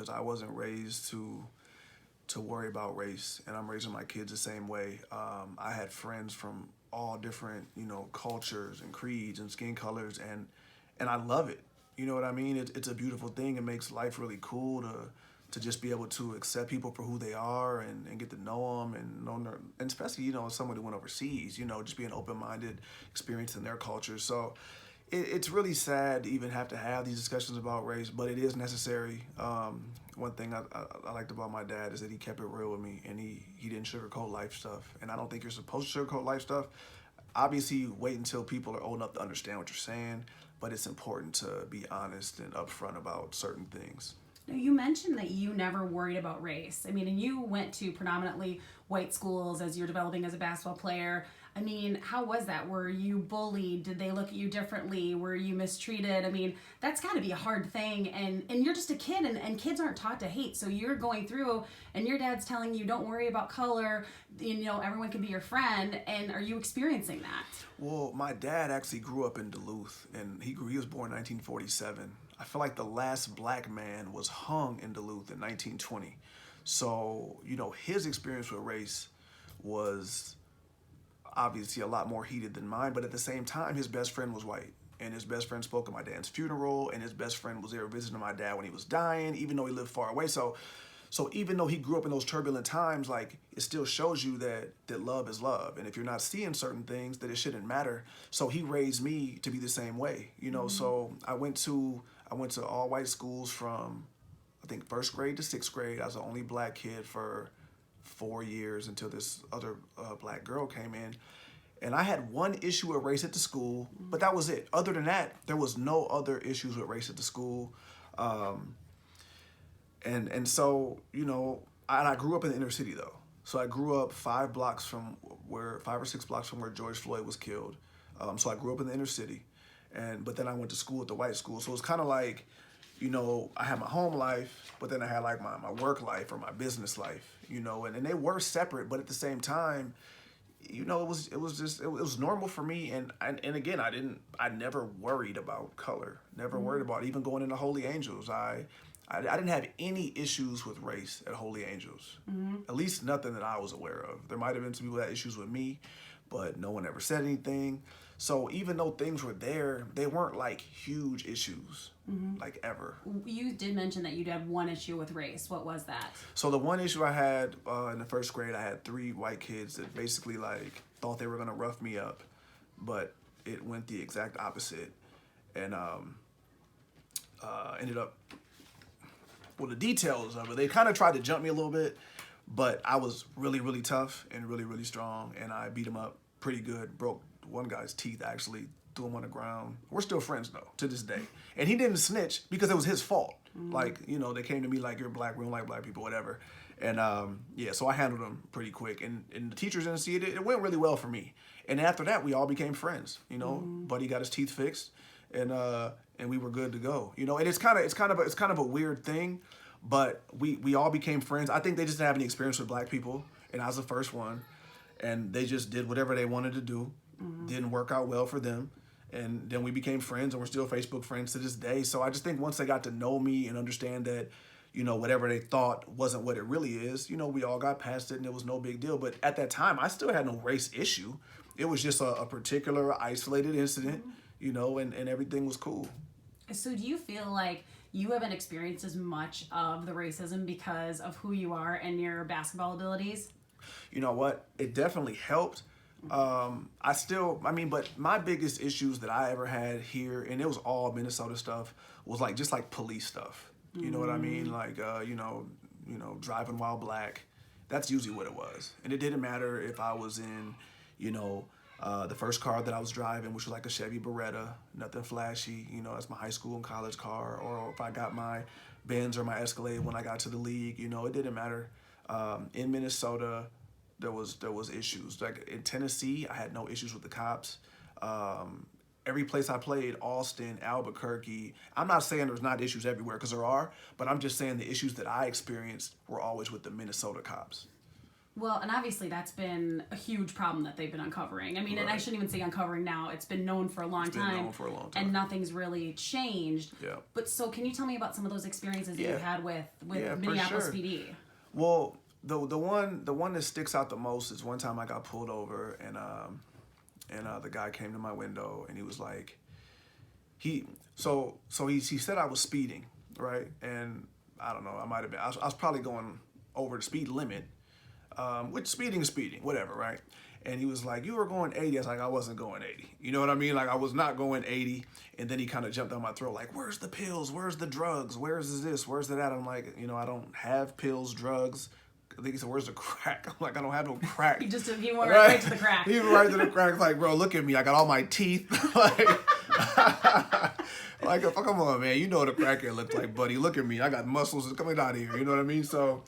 because I wasn't raised to worry about race, and I'm raising my kids the same way. I had friends from all different, cultures and creeds and skin colors, and I love it. You know what I mean? It's a beautiful thing. It makes life really cool to just be able to accept people for who they are and get to know them and know their, and especially, someone who went overseas, just being open-minded, experiencing their culture. So it's really sad to even have to have these discussions about race, but it is necessary. One thing I liked about my dad is that he kept it real with me, and he didn't sugarcoat life stuff. And I don't think you're supposed to sugarcoat life stuff. Obviously, wait until people are old enough to understand what you're saying, but it's important to be honest and upfront about certain things. Now, you mentioned that you never worried about race. I mean, and you went to predominantly white schools as you're developing as a basketball player. I mean, how was that? Were you bullied? Did they look at you differently? Were you mistreated? I mean, that's got to be a hard thing. And you're just a kid, and kids aren't taught to hate. So you're going through, and your dad's telling you, don't worry about color. Everyone can be your friend. And are you experiencing that? Well, my dad actually grew up in Duluth, and he was born in 1947. I feel like the last black man was hung in Duluth in 1920. So, his experience with race was obviously a lot more heated than mine, but at the same time, his best friend was white. And his best friend spoke at my dad's funeral, and his best friend was there visiting my dad when he was dying, even though he lived far away. So even though he grew up in those turbulent times, like, it still shows you that love is love. And if you're not seeing certain things, that it shouldn't matter. So he raised me to be the same way, So I went to all white schools from, I think, first grade to sixth grade. I was the only black kid for 4 years until this other black girl came in. And I had one issue with race at the school, but that was it. Other than that, there was no other issues with race at the school. And so, I grew up in the inner city, though. So I grew up 5 or 6 blocks from where George Floyd was killed. So I grew up in the inner city. But then I went to school at the white school. So it's kind of like, I had my home life, but then I had like my work life or my business life, and they were separate, but at the same time, it was normal for me. And again, I never worried about color, never worried about even going into Holy Angels. I didn't have any issues with race at Holy Angels, at least nothing that I was aware of. There might have been some people that had issues with me, but no one ever said anything. So even though things were there, they weren't like huge issues, like ever. You did mention that you'd had one issue with race. What was that? So the one issue I had in the first grade, I had 3 white kids that basically like thought they were gonna rough me up, but it went the exact opposite, and ended up. Well, the details of it, they kind of tried to jump me a little bit, but I was really, really tough and really, really strong, and I beat them up pretty good. Broke one guy's teeth, actually, threw him on the ground. We're still friends, though, to this day. And he didn't snitch because it was his fault. Like, they came to me like, you're black, we don't like black people, whatever. And, so I handled them pretty quick. And the teachers didn't see it. It went really well for me. And after that, we all became friends, Buddy got his teeth fixed, and we were good to go, And it's kind of a weird thing, but we all became friends. I think they just didn't have any experience with black people, and I was the first one. And they just did whatever they wanted to do. Didn't work out well for them. And then we became friends, and we're still Facebook friends to this day. So I just think once they got to know me and understand that, whatever they thought wasn't what it really is, we all got past it, and it was no big deal. But at that time, I still had no race issue. It was just a particular isolated incident, and everything was cool. So do you feel like you haven't experienced as much of the racism because of who you are and your basketball abilities? You know what? It definitely helped. But my biggest issues that I ever had here, and it was all Minnesota stuff, was just like police stuff. You know what I mean? Like, driving while black. That's usually what it was. And it didn't matter if I was in, the first car that I was driving, which was like a Chevy Beretta, nothing flashy, that's my high school and college car, or if I got my Benz or my Escalade when I got to the league, it didn't matter. In Minnesota, there was issues. Like in Tennessee, I had no issues with the cops. Every place I played, Austin, Albuquerque, I'm not saying there's not issues everywhere, because there are, but I'm just saying the issues that I experienced were always with the Minnesota cops. Well, and obviously that's been a huge problem that they've been uncovering. I mean, and I Right. shouldn't even say uncovering now. It's been known for a long It's been time. known for a long time. And nothing's really changed. Yeah. But so can you tell me about some of those experiences that Yeah. you've had with Yeah, for Minneapolis sure. PD? Well, the one that sticks out the most is one time I got pulled over and the guy came to my window and he was like, he said I was speeding, right? And I don't know, I might have been. I was probably going over the speed limit, which speeding is speeding, whatever, right? And he was like, you were going 80. I was like, I wasn't going 80. You know what I mean? Like, I was not going 80. And then he kind of jumped down my throat, like, where's the pills? Where's the drugs? Where's this? Where's that? I'm like, I don't have pills, drugs. I think he said, where's the crack? I'm like, I don't have no crack. He went right to the crack. He went right to the crack. Like, bro, look at me. I got all my teeth. Like, come on, man. You know what a crackhead looks like, buddy. Look at me. I got muscles coming out of here. You know what I mean? So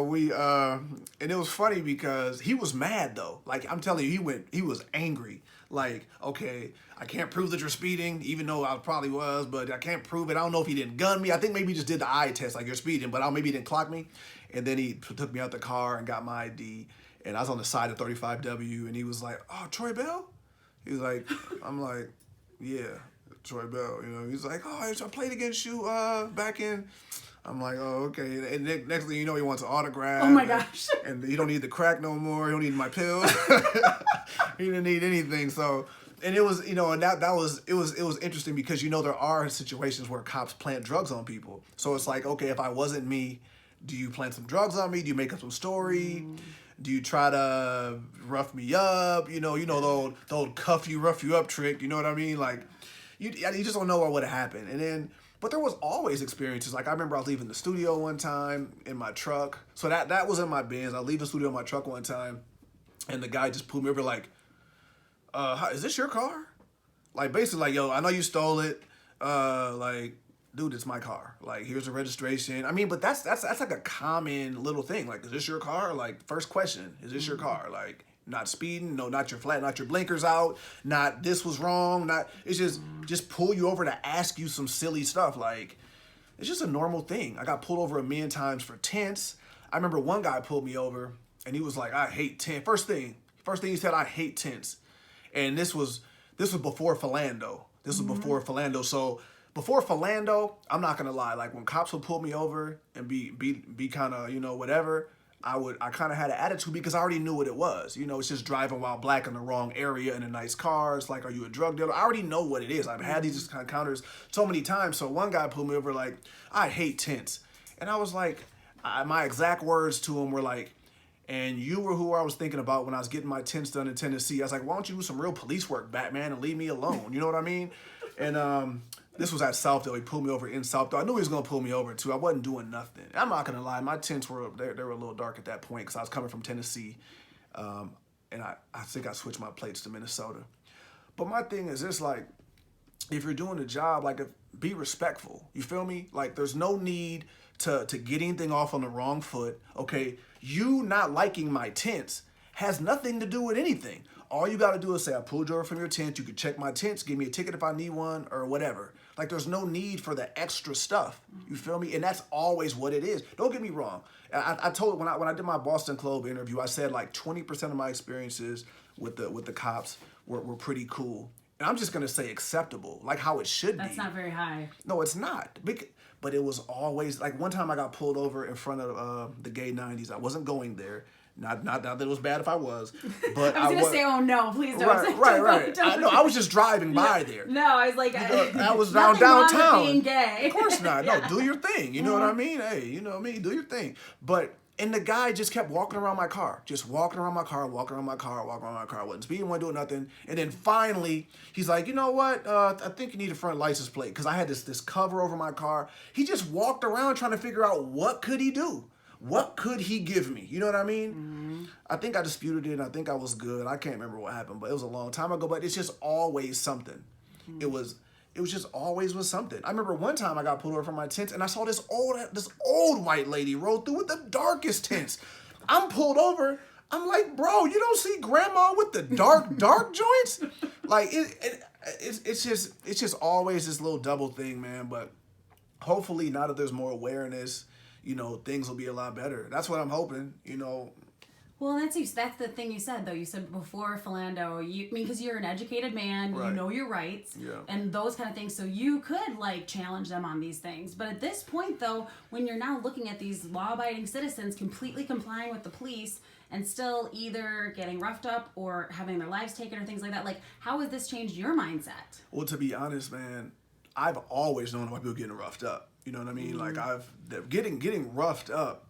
we, and it was funny because he was mad though. Like, I'm telling you, he was angry. Like, okay, I can't prove that you're speeding, even though I probably was, but I can't prove it. I don't know if he didn't gun me. I think maybe he just did the eye test, like you're speeding, but maybe he didn't clock me. And then he took me out the car and got my ID. And I was on the side of 35W, and he was like, "Oh, Troy Bell?" He was like, I'm like, "Yeah, Troy Bell." He's like, "Oh, I played against you back in." I'm like, "Oh, okay." And next thing you know, he wants an autograph. Oh my gosh. And he don't need the crack no more. He don't need my pills. He didn't need anything. So, and it was, and it was interesting because there are situations where cops plant drugs on people. So it's like, okay, if I wasn't me, do you plant some drugs on me? Do you make up some story? Do you try to rough me up? The old cuff you, rough you up trick. You know what I mean? Like, you just don't know what would have happened. And then, but there was always experiences. Like, I remember I was leaving the studio one time in my truck. So that was in my Benz. I leave the studio in my truck one time, and the guy just pulled me over like, is this your car? Like, basically like, yo, I know you stole it. Like, dude, it's my car. Like, here's the registration. I mean, but that's like a common little thing. Like, is this your car? Like, first question, is this your car? Like, not speeding, no, not your flat, not your blinkers out, not this was wrong, it's just pull you over to ask you some silly stuff. Like, it's just a normal thing. I got pulled over a million times for tents. I remember one guy pulled me over and he was like, I hate tents. First thing he said, I hate tents. And this was before Philando. So before Philando, I'm not gonna lie. Like, when cops would pull me over and be kind of whatever, I kind of had an attitude because I already knew what it was. It's just driving while black in the wrong area in a nice car. It's like, are you a drug dealer? I already know what it is. I've had these kind of encounters so many times. So one guy pulled me over like, I hate tents, and I was like, my exact words to him were like, and you were who I was thinking about when I was getting my tents done in Tennessee. I was like, why don't you do some real police work, Batman, and leave me alone? You know what I mean? And this was at Southdale. He pulled me over in Southdale. I knew he was going to pull me over, too. I wasn't doing nothing. I'm not going to lie. My tints were they were a little dark at that point because I was coming from Tennessee. And I think I switched my plates to Minnesota. But my thing is this, like, if you're doing a job, like, be respectful. You feel me? Like, there's no need to get anything off on the wrong foot. Okay, you not liking my tints has nothing to do with anything. All you got to do is say, I pulled you over from your tent. You can check my tents, give me a ticket if I need one, or whatever. Like, there's no need for the extra stuff. You feel me? And that's always what it is. Don't get me wrong. I told when I did my Boston Globe interview, I said like 20% of my experiences with the cops were pretty cool. And I'm just gonna say acceptable, like how it should be. That's not very high. No, it's not. But it was always like one time I got pulled over in front of the gay 90s. I wasn't going there. Not that it was bad if I was, but I was gonna say, oh no, please don't. Right. I know. I was just driving by there. No, I was like, I was nothing downtown. Wrong with being gay. Of course not. No, do your thing. You know what I mean? Hey, you know me. Do your thing. And the guy just kept walking around my car. Walking around my car. I wasn't speeding, wasn't doing nothing. And then finally, he's like, you know what? I think you need a front license plate. Because I had this cover over my car. He just walked around trying to figure out what could he do. What could he give me? You know what I mean? Mm-hmm. I think I disputed it, and I think I was good. I can't remember what happened, but it was a long time ago. But it's just always something. Mm-hmm. It was just always was something. I remember one time I got pulled over from my tent, and I saw this old white lady roll through with the darkest tints. I'm pulled over. I'm like, bro, you don't see grandma with the dark joints? Like it's just always this little double thing, man. But hopefully, now that there's more awareness, things will be a lot better. That's what I'm hoping. Well, that's the thing you said, though. You said before Philando, because you're an educated man, you Right. know your rights, Yeah. and those kind of things, so you could, like, challenge them on these things. But at this point, though, when you're now looking at these law-abiding citizens completely complying with the police and still either getting roughed up or having their lives taken or things like that, like, how has this changed your mindset? Well, to be honest, man, I've always known about people getting roughed up. You know what I mean? Like getting roughed up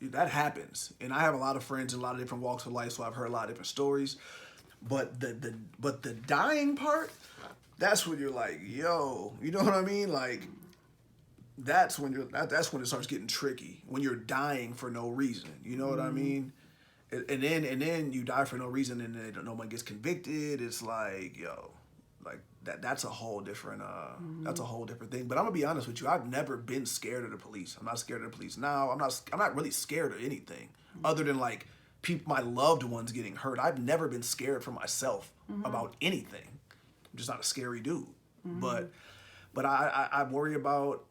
that happens, and I have a lot of friends in a lot of different walks of life, so I've heard a lot of different stories. But the dying part, that's when you're like, yo, you know what I mean? Like that's when that's when it starts getting tricky, when you're dying for no reason. You know what I mean? And then you die for no reason, and then no one gets convicted. It's like, yo, like that's a whole different that's a whole different thing. But I'm gonna be honest with you, I've never been scared of the police. I'm not scared of the police now. I'm not really scared of anything other than like people, my loved ones getting hurt. I've never been scared for myself about anything. I'm just not a scary dude. But I worry about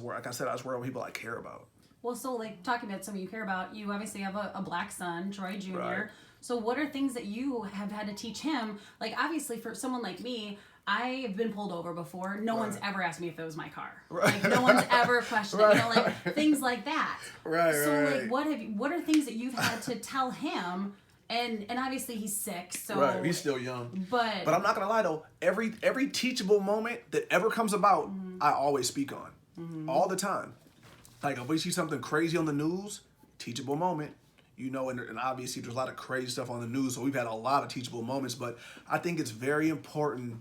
like I said, I just worry about people I care about. Well, so, like, talking about someone you care about, you obviously have a black son, Troy Jr. Right. So what are things that you have had to teach him? Like, obviously, for someone like me, I've been pulled over before. No one's ever asked me if it was my car. Right. Like, no one's ever questioned it. You know, like, things like that. Right, so, right. like, what are things that you've had to tell him? And obviously, he's 6, so... Right, he's still young. But I'm not gonna lie though, every teachable moment that ever comes about, I always speak on. All the time. Like if we see something crazy on the news, teachable moment. You know, and obviously there's a lot of crazy stuff on the news, so we've had a lot of teachable moments, but I think it's very important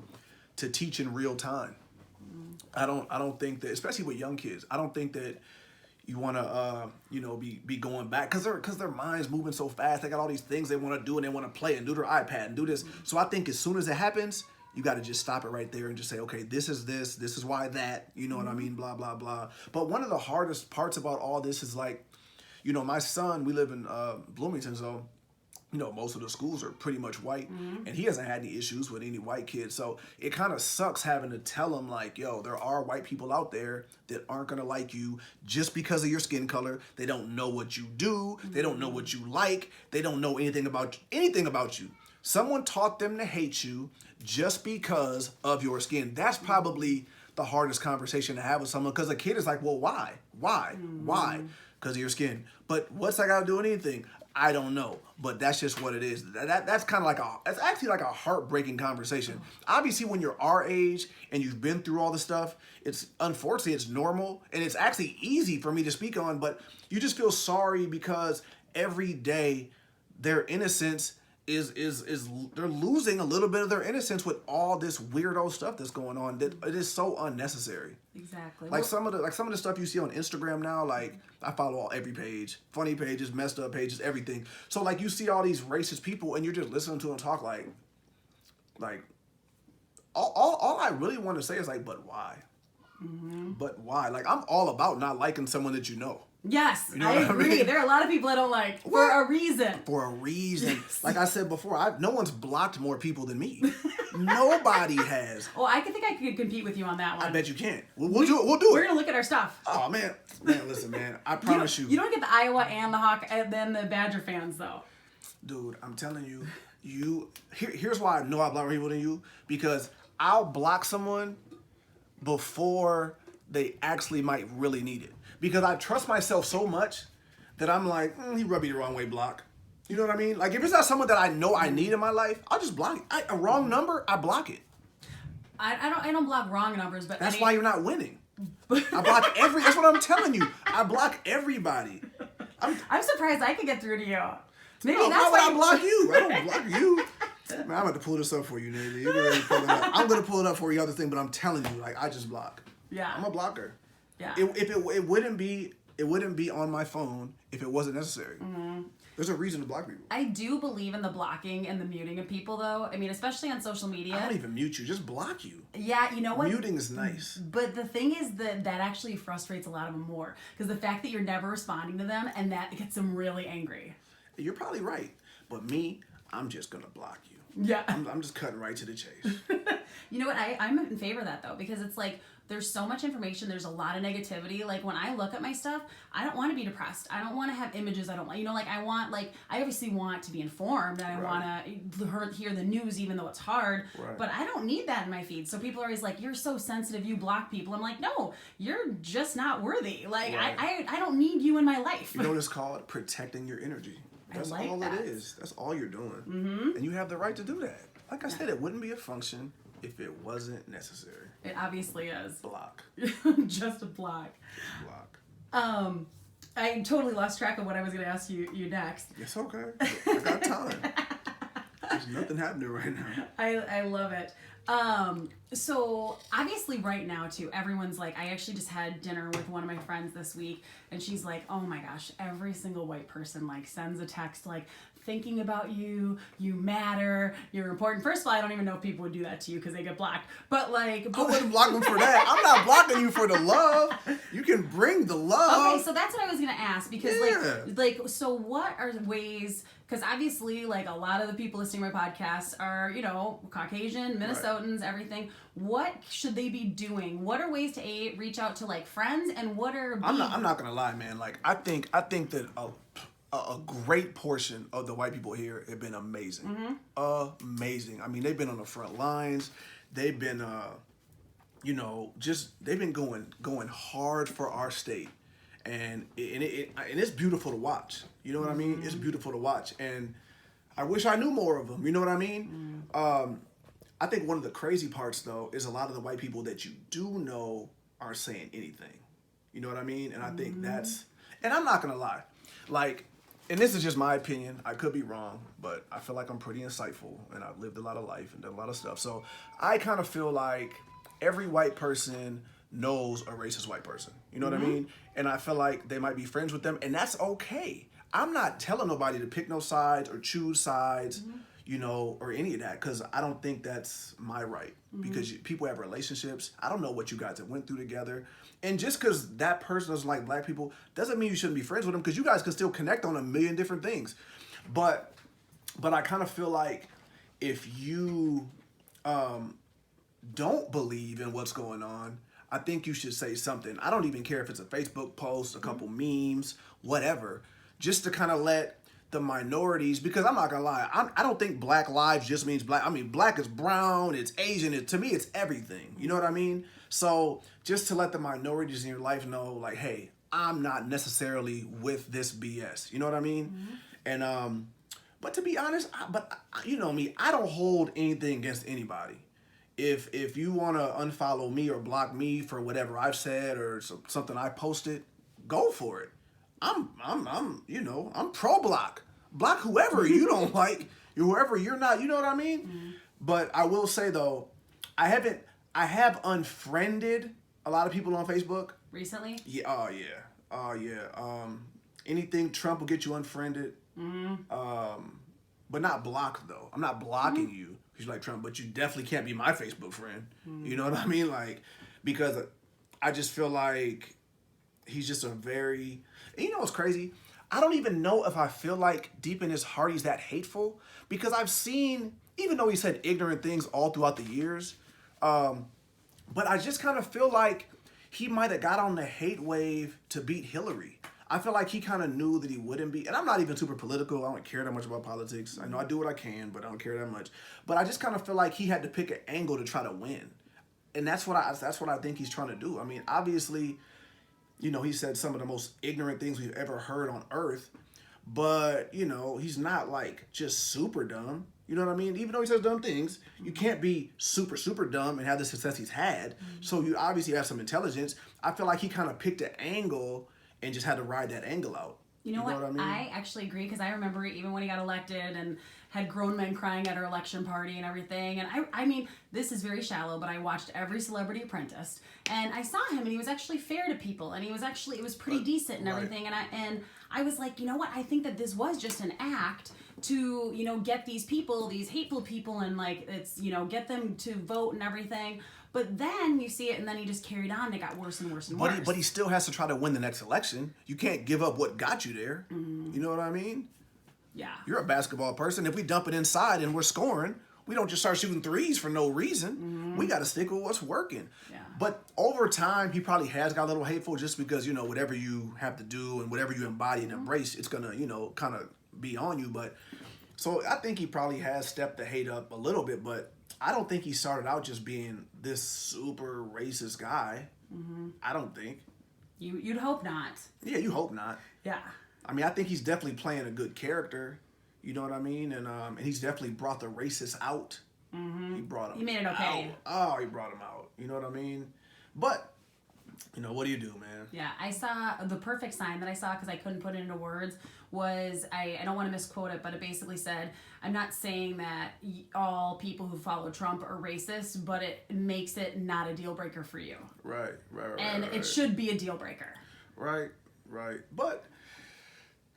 to teach in real time. I don't think that, especially with young kids, I don't think that you want to be going back because their minds moving so fast. They got all these things they want to do, and they want to play and do their iPad and do this. So I think as soon as it happens, you got to just stop it right there and just say, okay, this is why that, you know what I mean, blah, blah, blah. But one of the hardest parts about all this is like, you know, my son, we live in Bloomington, so, you know, most of the schools are pretty much white, and he hasn't had any issues with any white kids. So it kind of sucks having to tell him, like, yo, there are white people out there that aren't going to like you just because of your skin color. They don't know what you do. They don't know what you like. They don't know anything about you. Someone taught them to hate you just because of your skin. That's probably the hardest conversation to have with someone, because a kid is like, well, why? Why? Because of your skin. But what's that got to do with anything? I don't know, but that's just what it is. That's kind of that's actually like a heartbreaking conversation. Obviously, when you're our age and you've been through all the stuff, unfortunately it's normal and it's actually easy for me to speak on, but you just feel sorry because every day their innocence is they're losing a little bit of their innocence with all this weirdo stuff that's going on. That it is so unnecessary. Exactly. Like some of the stuff you see on Instagram now, like I follow every page, funny pages, messed up pages, everything. So like you see all these racist people and you're just listening to them talk like all I really want to say is like, but why? But why? Like I'm all about not liking someone that you know. Yes, You know I what I agree. mean? There are a lot of people I don't like for a reason. For a reason. Yes. Like I said before, no one's blocked more people than me. Nobody has. Well, I think I could compete with you on that one. I bet you can. We'll do it. We're gonna look at our stuff. Oh man, listen, man. I promise you. You don't get the Iowa and the Hawk and then the Badger fans though. Dude, I'm telling you, here's why I know I block more people than you, because I'll block someone before they actually might really need it. Because I trust myself so much that I'm like, he rubbed me the wrong way, block. You know what I mean? Like, if it's not someone that I know I need in my life, I'll just block it. A wrong number, I block it. I don't block wrong numbers, but that's why you're not winning. I block that's what I'm telling you. I block everybody. I'm surprised I could get through to you. Maybe no, that's why why would I block you? I don't block you. Man, I'm about to pull this up for you, Nadine. You're ready to pull it up. I'm going to pull it up for you, other thing, but I'm telling you, like, I just block. Yeah. I'm a blocker. Yeah. It wouldn't be on my phone if it wasn't necessary. There's a reason to block people. I do believe in the blocking and the muting of people, though. I mean, especially on social media. I don't even mute you, just block you. Yeah, you know what? Muting is nice. But the thing is that actually frustrates a lot of them more, because the fact that you're never responding to them, and that gets them really angry. You're probably right, but me, I'm just gonna block you. Yeah. I'm just cutting right to the chase. You know what? I'm in favor of that, though, because it's like, there's so much information. There's a lot of negativity. Like when I look at my stuff, I don't want to be depressed. I don't want to have images I don't like. I obviously want to be informed, and I want to hear the news even though it's hard. Right. But I don't need that in my feed. So people are always like, "You're so sensitive. You block people." I'm like, "No, you're just not worthy. Like I don't need you in my life." You know what it's called? Protecting your energy. That's like all that. it is. That's all you're doing. And you have the right to do that. Like I said, it wouldn't be a function if it wasn't necessary. It obviously is. Block. Just a block. Block. I totally lost track of what I was going to ask you next. It's okay. I got time. There's nothing happening right now. I love it. So obviously right now too, everyone's like, I actually just had dinner with one of my friends this week, and she's like, oh my gosh, every single white person like sends a text like, thinking about you, you matter, you're important. First of all, I don't even know if people would do that to you because they get blocked. But like, I wouldn't block them for that. I'm not blocking you for the love. You can bring the love. Okay, so that's what I was gonna ask because like, so what are ways? Because obviously, like a lot of the people listening to my podcast are, Caucasian, Minnesotans, everything. What should they be doing? What are ways to reach out to like friends, and what are I'm not gonna lie, man. Like I think that a great portion of the white people here have been amazing. Amazing. I mean, they've been on the front lines. They've been, they've been going hard for our state, and it's beautiful to watch. You know what I mean? It's beautiful to watch, and I wish I knew more of them. You know what I mean? I think one of the crazy parts though is a lot of the white people that you do know aren't saying anything. You know what I mean? And I think and I'm not gonna lie, like. And this is just my opinion. I could be wrong, but I feel like I'm pretty insightful, and I've lived a lot of life and done a lot of stuff. So I kind of feel like every white person knows a racist white person. You know what I mean? And I feel like they might be friends with them, and that's okay. I'm not telling nobody to pick no sides or choose sides, or any of that, because I don't think that's my right. Because people have relationships. I don't know what you guys have went through together. And just because that person doesn't like black people doesn't mean you shouldn't be friends with them, because you guys can still connect on a million different things. But I kind of feel like if you don't believe in what's going on, I think you should say something. I don't even care if it's a Facebook post, a couple memes, whatever, just to kind of let the minorities, because I'm not gonna lie, I don't think black lives just means black. I mean, black is brown, it's Asian, to me it's everything. You know what I mean? So just to let the minorities in your life know, like, hey, I'm not necessarily with this BS. You know what I mean? And but to be honest, you know me, I don't hold anything against anybody. If you want to unfollow me or block me for whatever I've said or something I posted, go for it. I'm pro block. Block whoever you don't like, whoever you're not. You know what I mean? But I will say though, I have unfriended a lot of people on Facebook recently. Yeah. Oh yeah. Anything Trump will get you unfriended. But not blocked though. I'm not blocking you because you like Trump, but you definitely can't be my Facebook friend. You know what I mean? Like, because I just feel like he's just a very. And you know what's crazy? I don't even know if I feel like deep in his heart he's that hateful, because I've seen, even though he said ignorant things all throughout the years, but I just kind of feel like he might have got on the hate wave to beat Hillary. I feel like he kind of knew that he wouldn't be, and I'm not even super political. I don't care that much about politics. I know I do what I can, but I don't care that much. But I just kind of feel like he had to pick an angle to try to win, and that's what I think he's trying to do. I mean, obviously, he said some of the most ignorant things we've ever heard on earth, but, he's not like just super dumb. You know what I mean? Even though he says dumb things, you can't be super, super dumb and have the success he's had. So you obviously have some intelligence. I feel like he kind of picked an angle and just had to ride that angle out. You know what I mean? I actually agree, because I remember even when he got elected and had grown men crying at our election party and everything. And I mean, this is very shallow, but I watched every Celebrity Apprentice, and I saw him, and he was actually fair to people, and it was pretty decent and everything. And I was like, you know what? I think that this was just an act to, get these people, these hateful people, and like it's, get them to vote and everything. But then you see it, and then he just carried on. And it got worse and worse and worse. But he still has to try to win the next election. You can't give up what got you there. You know what I mean? Yeah. You're a basketball person. If we dump it inside and we're scoring, we don't just start shooting threes for no reason. We got to stick with what's working. Yeah. But over time, he probably has got a little hateful just because, you know, whatever you have to do and whatever you embody and embrace, it's going to, you know, kind of be on you. But so I think he probably has stepped the hate up a little bit, but I don't think he started out just being this super racist guy. I don't think. You'd hope not. Yeah, you hope not. Yeah. I mean, I think he's definitely playing a good character. You know what I mean? And he's definitely brought the racists out. He brought them. He made it okay. Out. Oh, he brought them out. You know what I mean? But you know, what do you do, man? Yeah, I saw the perfect sign that I saw because I couldn't put it into words was I don't want to misquote it, but it basically said, I'm not saying that all people who follow Trump are racist, but it makes it not a deal breaker for you. Right. And right. it should be a deal breaker. Right. But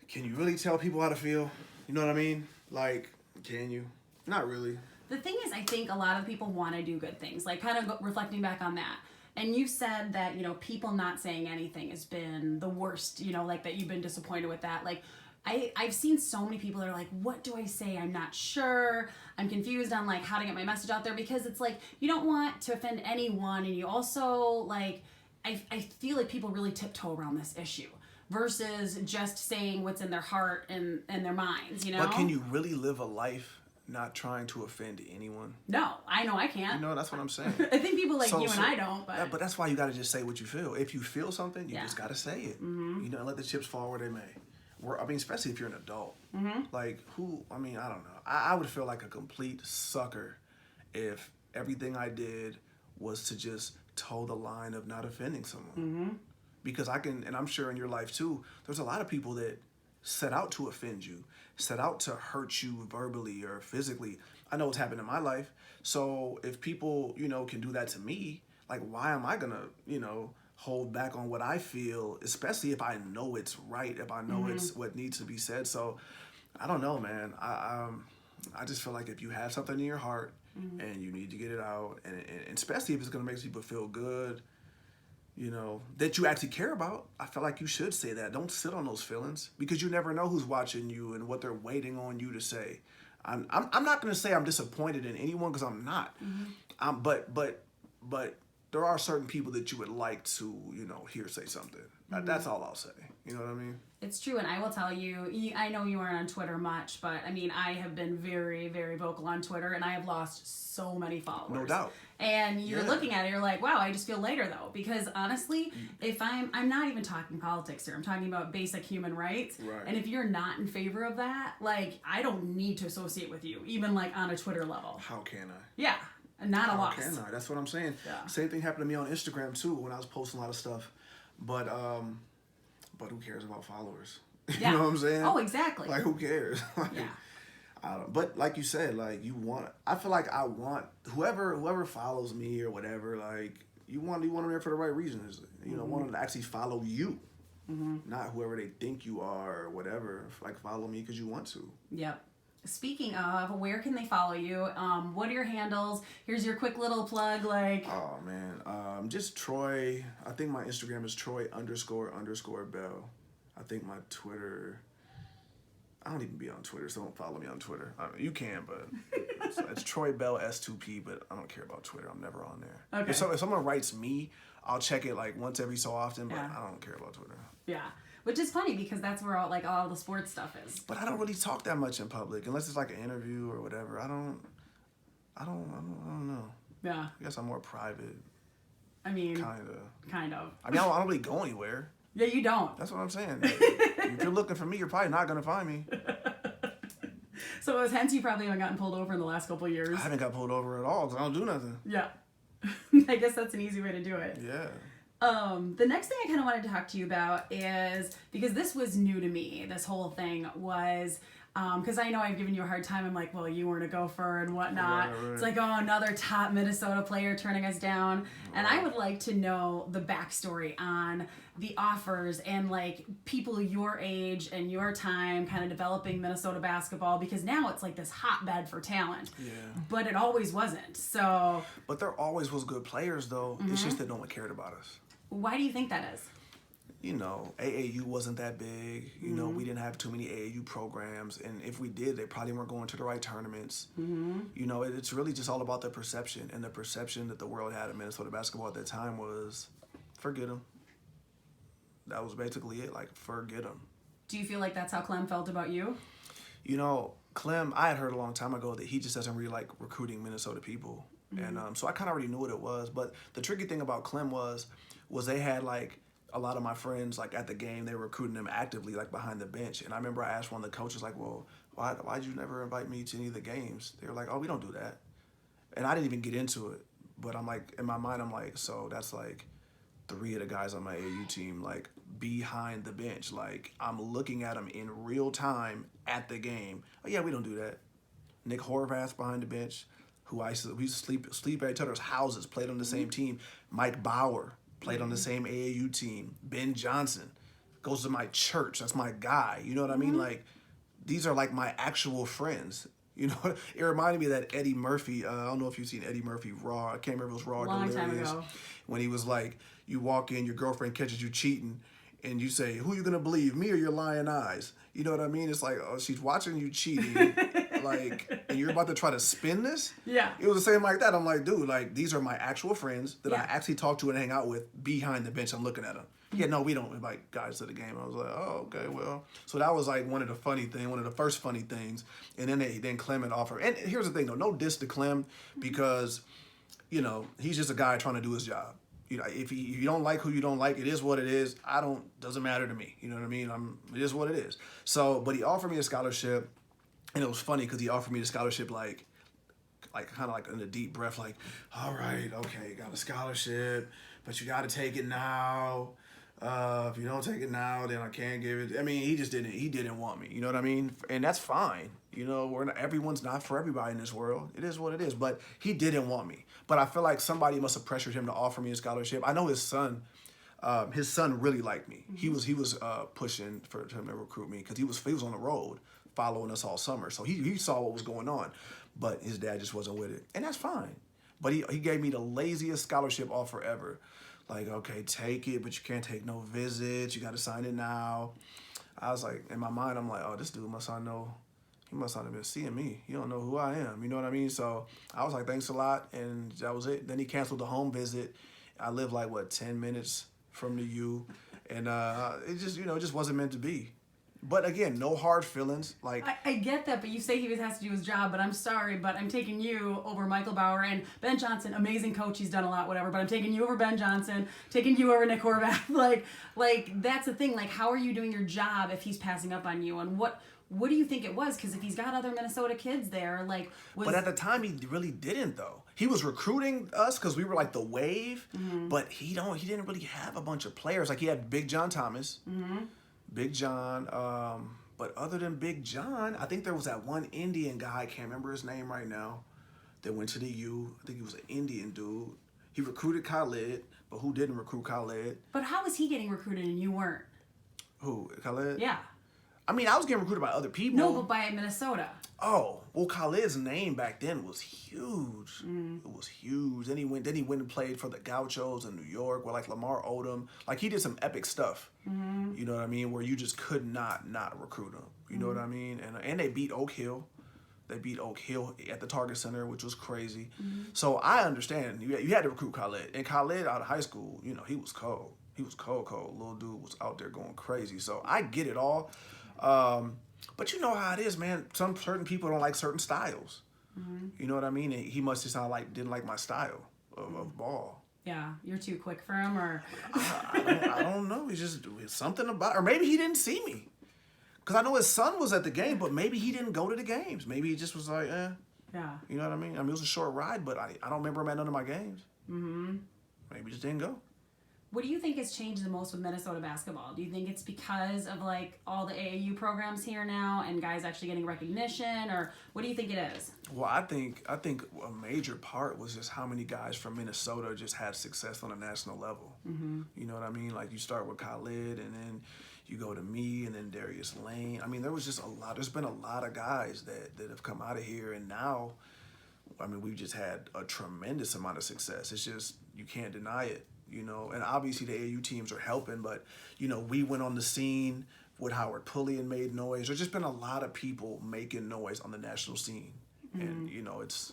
can you really tell people how to feel? You know what I mean? Like, can you? Not really. The thing is, I think a lot of people want to do good things, like kind of reflecting back on that. And you said that, you know, people not saying anything has been the worst, you know, like that you've been disappointed with that. Like, I've seen so many people that are like, what do I say? I'm not sure. I'm confused on like how to get my message out there, because it's like, you don't want to offend anyone. And you also like, I feel like people really tiptoe around this issue versus just saying what's in their heart and their minds, you know? But can you really live a life not trying to offend anyone? No, I know I can't. You know, that's what I'm saying. I think people like you and I don't, but... Yeah, but that's why you got to just say what you feel. If you feel something, you just got to say it. You know, and let the chips fall where they may. I mean, especially if you're an adult. Like, I mean, I don't know. I would feel like a complete sucker if everything I did was to just toe the line of not offending someone. Because and I'm sure in your life too, there's a lot of people that set out to offend you, set out to hurt you verbally or physically. I know what's happened in my life. So if people, you know, can do that to me, like, why am I gonna, you know, hold back on what I feel, especially if I know it's right, if I know it's what needs to be said. So I don't know, man. I just feel like if you have something in your heart and you need to get it out, and especially if it's gonna make people feel good, you know, that you actually care about, I feel like you should say that. Don't sit on those feelings, because you never know who's watching you and what they're waiting on you to say. I'm not going to say I'm disappointed in anyone, because I'm not. But there are certain people that you would like to, you know, hear say something. That's all I'll say. You know what I mean? It's true, and I will tell you, I know you aren't on Twitter much, but I mean, I have been very, very vocal on Twitter, and I have lost so many followers. No doubt. And you're looking at it, you're like, wow, I just feel lighter though, because honestly, if I'm not even talking politics here, I'm talking about basic human rights. Right. And if you're not in favor of that, like, I don't need to associate with you, even like on a Twitter level. How can I? Yeah, not a loss. How can I? That's what I'm saying. Yeah. Same thing happened to me on Instagram too, when I was posting a lot of stuff. But who cares about followers? Yeah. You know what I'm saying? Oh, exactly. Like, who cares? Like, yeah. But like you said, like, I feel like I want whoever follows me or whatever, like, you want them there for the right reasons. You know, want them to actually follow you, not whoever they think you are or whatever. Like, follow me because you want to. Yep. Speaking of, where can they follow you? What are your handles? Here's your quick little plug, like. Oh man, just Troy. I think my Instagram is Troy__Bell. I think my Twitter. I don't even be on Twitter, so don't follow me on Twitter. I mean, you can, but it's Troy Bell S2P, but I don't care about Twitter. I'm never on there. Okay. If someone writes me, I'll check it like once every so often, but I don't care about Twitter. Yeah, which is funny because that's where all the sports stuff is. But I don't really talk that much in public unless it's like an interview or whatever. I don't know. Yeah. I guess I'm more private. I mean, kind of. of. I mean, I don't really go anywhere. Yeah, you don't. That's what I'm saying. If you're looking for me, you're probably not gonna find me. So hence you probably haven't gotten pulled over in the last couple of years. I haven't got pulled over at all because I don't do nothing. Yeah. I guess that's an easy way to do it. Yeah. The next thing I kind of wanted to talk to you about is, because this was new to me, this whole thing was, because I know I've given you a hard time. I'm like, well, you weren't a Gopher and whatnot. Right. It's like, oh, another top Minnesota player turning us down. Right. And I would like to know the backstory on the offers and like people your age and your time kind of developing Minnesota basketball, because now it's like this hotbed for talent. Yeah. But it always wasn't. So. But there always was good players though. It's just that no one cared about us. Why do you think that is? AAU wasn't that big. We didn't have too many AAU programs. And if we did, they probably weren't going to the right tournaments. It's really just all about the perception. And the perception that the world had of Minnesota basketball at that time was, forget them. That was basically it, like, forget them. Do you feel like that's how Clem felt about you? Clem, I had heard a long time ago that he just doesn't really like recruiting Minnesota people. And so I kind of already knew what it was. But the tricky thing about Clem was they had, like, a lot of my friends, like, at the game, they were recruiting them actively, like, behind the bench. And I remember I asked one of the coaches, like, well, why'd you never invite me to any of the games? They were like, oh, we don't do that. And I didn't even get into it. But I'm like, in my mind, I'm like, so that's like 3 of the guys on my AAU team, like, behind the bench. Like, I'm looking at them in real time at the game. Oh, yeah, we don't do that. Nick Horvath behind the bench, we used to sleep at each other's houses, played on the same team. Mike Bauer played on the same AAU team. Ben Johnson goes to my church. That's my guy. You know what I mean? Like, these are like my actual friends. It reminded me of that Eddie Murphy. I don't know if you've seen Eddie Murphy Raw. I can't remember if it was Raw or Long time Delirious. ago. When he was like, you walk in, your girlfriend catches you cheating, and you say, who you gonna believe, me or your lying eyes? You know what I mean? It's like, oh, she's watching you cheating, like, and you're about to try to spin this? Yeah. It was the same like that. I'm like, dude, like, these are my actual friends that I Yeah. actually talk to and hang out with behind the bench. I'm looking at them. Yeah, no, we don't invite guys to the game. I was like, oh, okay, well. So that was like one of the first funny things. And then Clem had offered. And here's the thing, though, no diss to Clem, because, he's just a guy trying to do his job. If you don't like who you don't like, it is what it is. Doesn't matter to me. You know what I mean? It is what it is. So, but he offered me a scholarship, and it was funny because he offered me the scholarship like kind of like in a deep breath, like, all right, okay, you got a scholarship, but you got to take it now. If you don't take it now, then I can't give it. I mean, he didn't want me. You know what I mean? And that's fine. Everyone's not for everybody in this world. It is what it is. But he didn't want me. But I feel like somebody must have pressured him to offer me a scholarship. I know his son really liked me. He was pushing for him to recruit me because he was on the road following us all summer. So he saw what was going on. But his dad just wasn't with it. And that's fine. But he gave me the laziest scholarship offer ever. Like, okay, take it, but you can't take no visits. You got to sign it now. I was like, in my mind, I'm like, oh, this dude must not know. He must not have been seeing me. He don't know who I am. You know what I mean? So I was like, thanks a lot. And that was it. Then he canceled the home visit. I live 10 minutes from the U. And it just wasn't meant to be. But again, no hard feelings. Like, I get that, but you say he has to do his job, but I'm sorry, but I'm taking you over Michael Bauer and Ben Johnson, amazing coach, he's done a lot, whatever, but I'm taking you over Ben Johnson, taking you over Nick Horvath. Like that's the thing. Like, how are you doing your job if he's passing up on you? And what do you think it was? Because if he's got other Minnesota kids there, But at the time, he really didn't, though. He was recruiting us because we were like the wave, but he didn't really have a bunch of players. Like, he had Big John Thomas. Big John, but other than Big John, I think there was that one Indian guy, I can't remember his name right now, that went to the U. I think he was an Indian dude. He recruited Khalid, but who didn't recruit Khalid? But how was he getting recruited and you weren't? Who, Khalid? Yeah. I mean, I was getting recruited by other people. No, but by Minnesota. Oh, well, Khalid's name back then was huge. It was huge. Then he went and played for the Gauchos in New York with like Lamar Odom. Like, he did some epic stuff. You know what I mean? Where you just could not recruit him. You know what I mean? And they beat Oak Hill. They beat Oak Hill at the Target Center, which was crazy. So I understand. You had to recruit Khalid. And Khalid out of high school, he was cold. He was cold. Little dude was out there going crazy. So I get it all. But you know how it is, man. Some certain people don't like certain styles. You know what I mean? And he must just didn't like my style of ball. Yeah, you're too quick for him, or I don't know. It's something about, or maybe he didn't see me, because I know his son was at the game, but maybe he didn't go to the games. Maybe he just was like, yeah. You know what I mean? It was a short ride, but I don't remember him at none of my games. Maybe he just didn't go. What do you think has changed the most with Minnesota basketball? Do you think it's because of all the AAU programs here now and guys actually getting recognition, or what do you think it is? Well, I think a major part was just how many guys from Minnesota just had success on a national level. You know what I mean? Like, you start with Khalid, and then you go to me, and then Darius Lane. I mean, there was just a lot. There's been a lot of guys that have come out of here, and now, I mean, we've just had a tremendous amount of success. It's just, you can't deny it. you know, and obviously the AAU teams are helping, but, you know, we went on the scene with Howard Pulley and made noise. There's just been a lot of people making noise on the national scene. And, you know, it's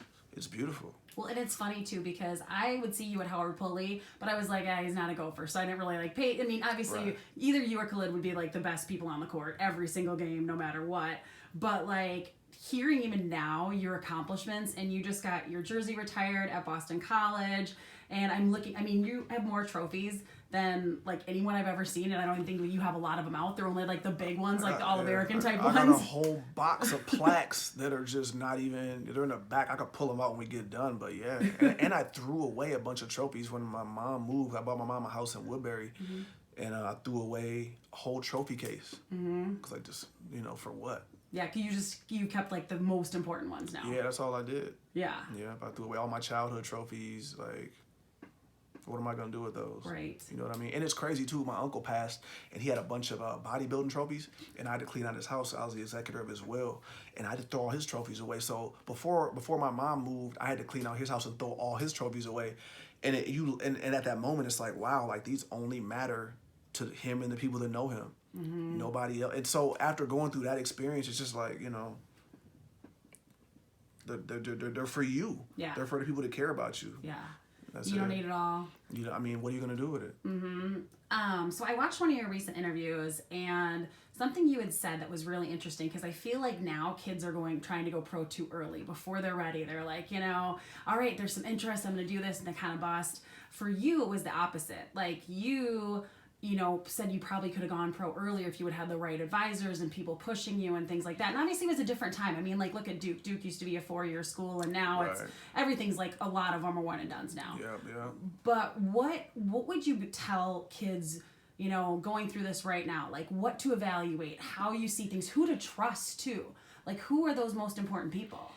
beautiful. Well, and it's funny too because I would see you at Howard Pulley, but I was like, he's not a Gopher, so I didn't really like pay. I mean, obviously, Right. either you or Khalid would be like the best people on the court every single game, no matter what. But like hearing even now your accomplishments, and you just got your jersey retired at Boston College, and I'm looking. I mean, you have more trophies than like anyone I've ever seen, and I don't even think you have a lot of them out. They're only like the big ones, like the All-American type ones. I got a whole box of plaques that are just not even, they're in the back. I could pull them out when we get done, but yeah. And I threw away a bunch of trophies when my mom moved. I bought my mom a house in Woodbury, and I threw away a whole trophy case. Because I just, you know, for what? Yeah, because you kept like the most important ones now. Yeah, that's all I did. Yeah. Yeah, I threw away all my childhood trophies, like, what am I going to do with those? Right. You know what I mean? And it's crazy, too. My uncle passed, and he had a bunch of bodybuilding trophies, and I had to clean out his house. I was the executor of his will, and I had to throw all his trophies away. So before my mom moved, I had to clean out his house and throw all his trophies away. And and at that moment, it's like, wow, like these only matter to him and the people that know him. Nobody else. And so after going through that experience, it's just like, you know, they're for you. Yeah. They're for the people that care about you. Yeah. That's You don't need it all. You know, I mean, what are you gonna do with it? So I watched one of your recent interviews, and something you had said that was really interesting, because I feel like now kids are trying to go pro too early before they're ready. They're like, you know, all right, there's some interest, I'm gonna do this, and they kind of bust. For you, it was the opposite. Like you know, said you probably could have gone pro earlier if you would have had the right advisors and people pushing you and things like that. And obviously it was a different time. I mean, like, look at Duke. Duke used to be a 4-year school, and now everything's like, a lot of them are one and dones now. Yeah. But what would you tell kids, you know, going through this right now? Like, what to evaluate, how you see things, who to trust too? Like, who are those most important people?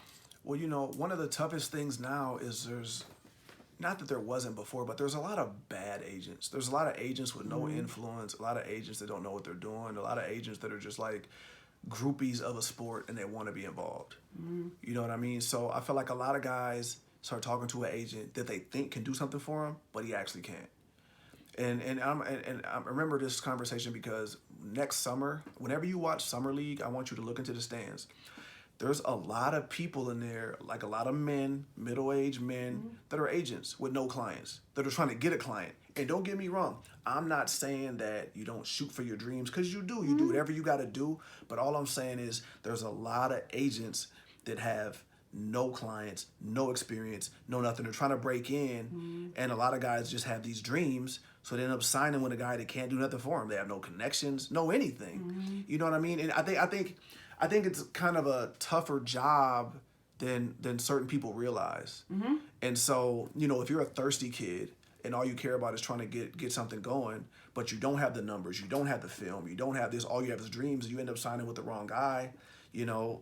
Well, you know, one of the toughest things now is there's, not that there wasn't before, but there's a lot of bad agents. There's a lot of agents with no influence, a lot of agents that don't know what they're doing, a lot of agents that are just like groupies of a sport and they want to be involved. You know what I mean? So I feel like a lot of guys start talking to an agent that they think can do something for them, but he actually can't. And I remember this conversation because next summer, whenever you watch Summer League, I want you to look into the stands. There's a lot of people in there, like a lot of men, middle-aged men, that are agents with no clients, that are trying to get a client. And don't get me wrong, I'm not saying that you don't shoot for your dreams, because you do. You do whatever you got to do. But all I'm saying is there's a lot of agents that have no clients, no experience, no nothing. They're trying to break in, and a lot of guys just have these dreams, so they end up signing with a guy that can't do nothing for them. They have no connections, no anything. You know what I mean? And I think it's kind of a tougher job than certain people realize. And so, you know, if you're a thirsty kid and all you care about is trying to get something going, but you don't have the numbers, you don't have the film, you don't have this, all you have is dreams, and you end up signing with the wrong guy, you know,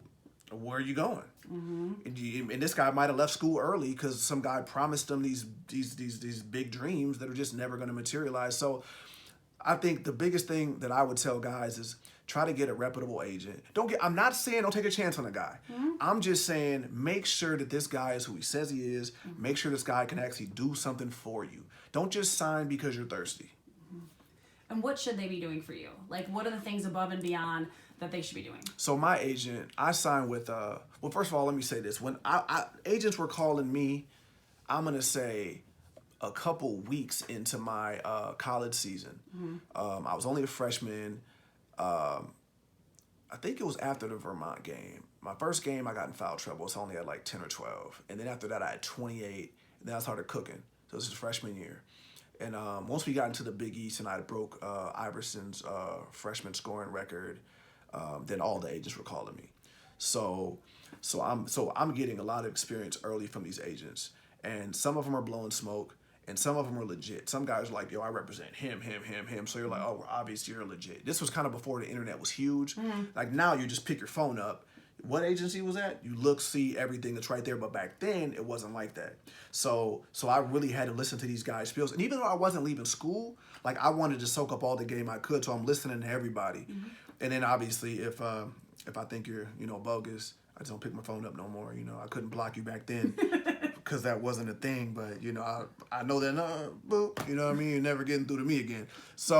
where are you going? And this guy might have left school early because some guy promised him these big dreams that are just never going to materialize. So I think the biggest thing that I would tell guys is try to get a reputable agent. I'm not saying don't take a chance on a guy. I'm just saying make sure that this guy is who he says he is. Make sure this guy can actually do something for you. Don't just sign because you're thirsty. And what should they be doing for you? Like, what are the things above and beyond that they should be doing? So my agent, I signed with, well, first of all, let me say this. When agents were calling me, I'm going to say a couple weeks into my college season. I was only a freshman. I think it was after the Vermont game. My first game, I got in foul trouble. So I only had like 10 or 12. And then after that, I had 28. And then I started cooking. So this is freshman year. And once we got into the Big East and I broke Iverson's freshman scoring record, then all the agents were calling me. So I'm getting a lot of experience early from these agents. And some of them are blowing smoke. And some of them are legit. Some guys are like, yo, I represent him. So you're like, oh, well, obviously you're legit. This was kind of before the internet was huge. Like now you just pick your phone up. What agency was that? You look, see everything that's right there. But back then it wasn't like that. So I really had to listen to these guys' spills. And even though I wasn't leaving school, like I wanted to soak up all the game I could. So I'm listening to everybody. And then obviously if I think you're, you know, bogus, I just don't pick my phone up no more. You know, I couldn't block you back then. because that wasn't a thing. But, you know, I know that, boop, you know what I mean? You're never getting through to me again. So